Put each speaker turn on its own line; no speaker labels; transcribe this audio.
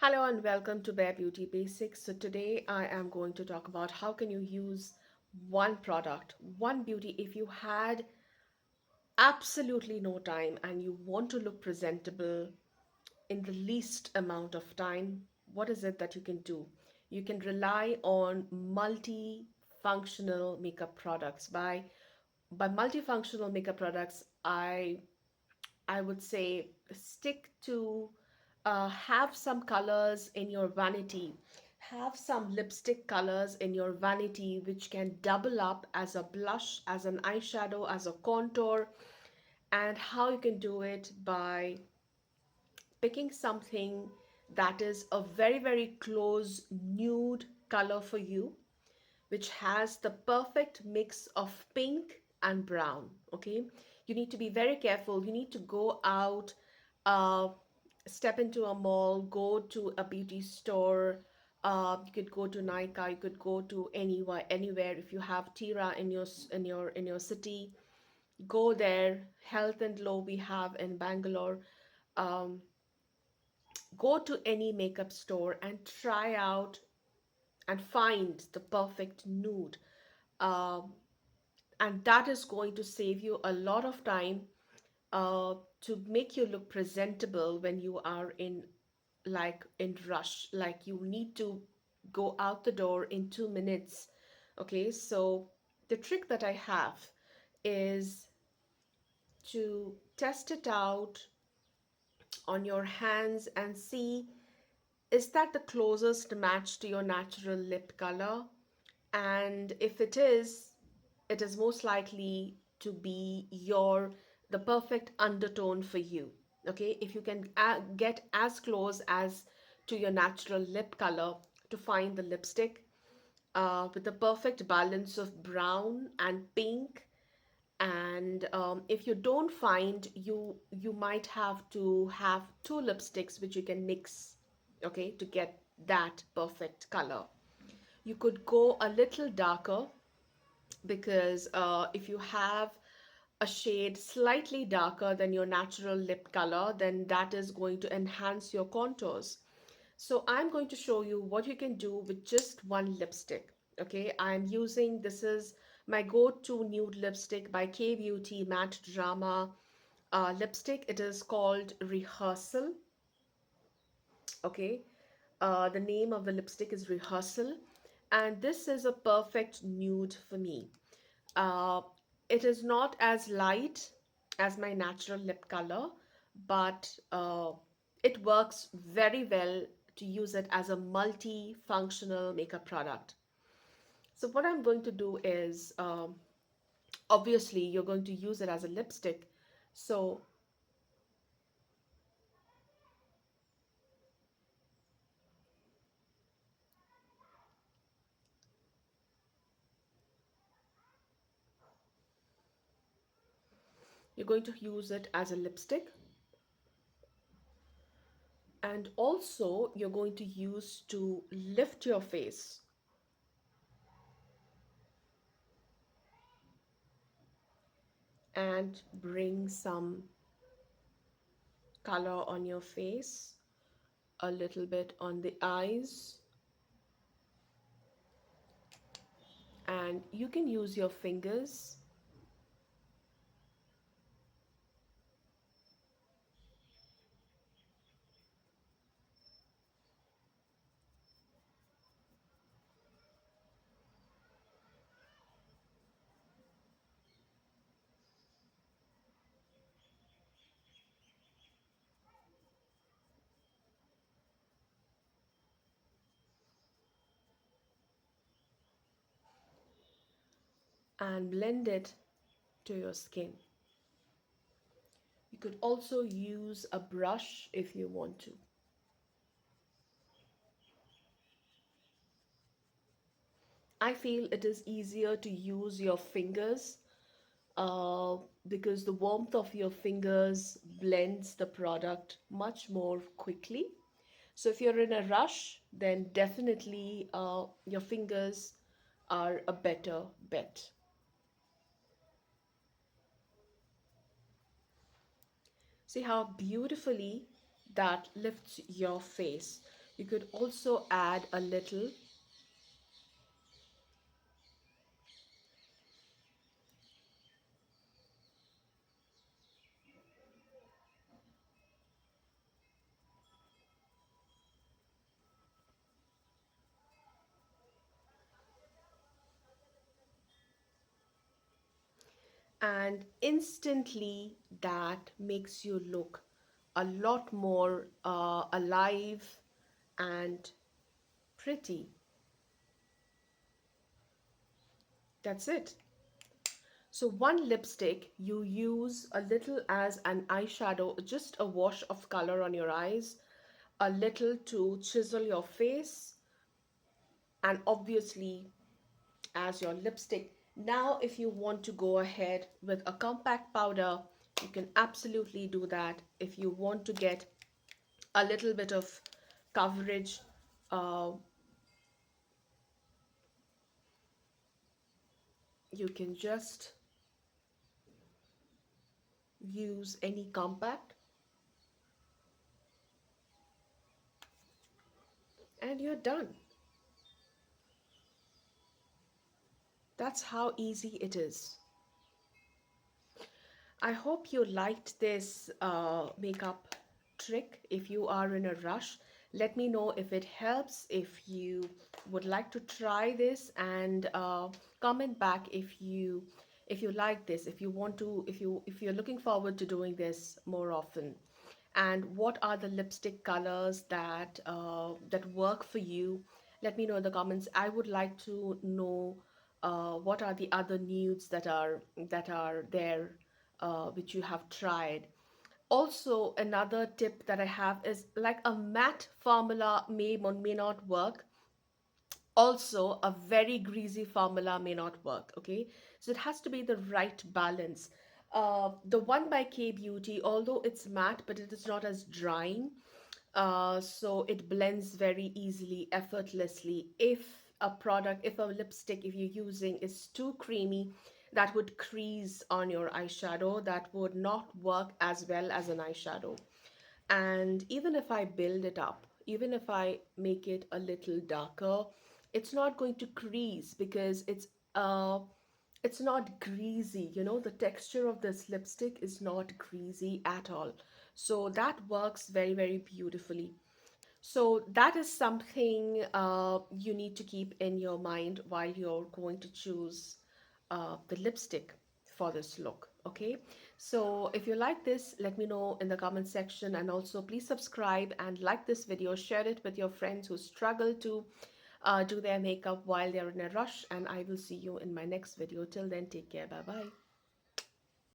Hello and welcome to Bare Beauty Basics. So today I am going to talk about how can you use one product, one beauty if you had absolutely no time and you want to look presentable in the least amount of time. What is it that you can do? You can rely on multifunctional makeup products. By multifunctional makeup products, I would say stick to have some colors in your vanity. Have some lipstick colors in your vanity which can double up as a blush, as an eyeshadow, as a contour. And how you can do it by picking something that is a very, very close nude color for you, which has the perfect mix of pink and brown. Okay, you need to be very careful. You need to go out, uh, step into a mall, go to a beauty store. You could go to Nika. You could go to anywhere. If you have Tira in your city, go there. Health and Glow we have in Bangalore. Um, Go to any makeup store and try out and find the perfect nude. Um, and that is going to save you a lot of time to make you look presentable when you are in rush, like you need to go out the door in 2 minutes. Okay, so the trick that I have is to test it out on your hands and see, is that the closest match to your natural lip color? And if it is most likely to be the perfect undertone for you. Okay, if you can get as close as to your natural lip color to find the lipstick with the perfect balance of brown and pink. And if you don't find, you might have to have two lipsticks which you can mix, okay, to get that perfect color. You could go a little darker because if you have a shade slightly darker than your natural lip color, then that is going to enhance your contours. So I'm going to show you what you can do with just one lipstick. Okay, I'm using, this is my go-to nude lipstick by K Beauty Matte Drama lipstick. It is called Rehearsal. Okay, the name of the lipstick is Rehearsal, and this is a perfect nude for me. Uh, it is not as light as my natural lip color, but it works very well to use it as a multi-functional makeup product. So what I'm going to do is, obviously you're going to use it as a lipstick. So you're going to use it as a lipstick, and also you're going to use to lift your face and bring some color on your face, a little bit on the eyes, and you can use your fingers and blend it to your skin. You could also use a brush if you want to. I feel it is easier to use your fingers uh, because the warmth of your fingers blends the product much more quickly. So if you're in a rush, then definitely your fingers are a better bet. See how beautifully that lifts your face. You could also add a little. And instantly that makes you look a lot more alive and pretty. That's it. So one lipstick you use a little as an eyeshadow, just a wash of color on your eyes, a little to chisel your face, and obviously as your lipstick. Now, if you want to go ahead with a compact powder, you can absolutely do that. If you want to get a little bit of coverage, uh, you can just use any compact and you're done. That's how easy it is. I hope you liked this makeup trick. If you are in a rush, let me know if it helps, if you would like to try this, and comment back if you like this, if you want to, if you're looking forward to doing this more often. And what are the lipstick colors that that work for you? Let me know in the comments. I would like to know what are the other nudes that are there which you have tried. Also, another tip that I have is like a matte formula may or may not work. Also, a very greasy formula may not work. Okay, so it has to be the right balance. The one by K Beauty, although it's matte, but it is not as drying, so it blends very easily, effortlessly. If a lipstick, if you're using is too creamy, that would crease on your eyeshadow. That would not work as well as an eyeshadow. And even if I build it up, even if I make it a little darker, it's not going to crease because it's not greasy. You know, the texture of this lipstick is not greasy at all. So that works very, very beautifully. So that is something you need to keep in your mind while you're going to choose the lipstick for this look. Okay. So if you like this, let me know in the comment section, and also please subscribe and like this video, share it with your friends who struggle to do their makeup while they're in a rush, and I will see you in my next video. Till then, take care. Bye bye.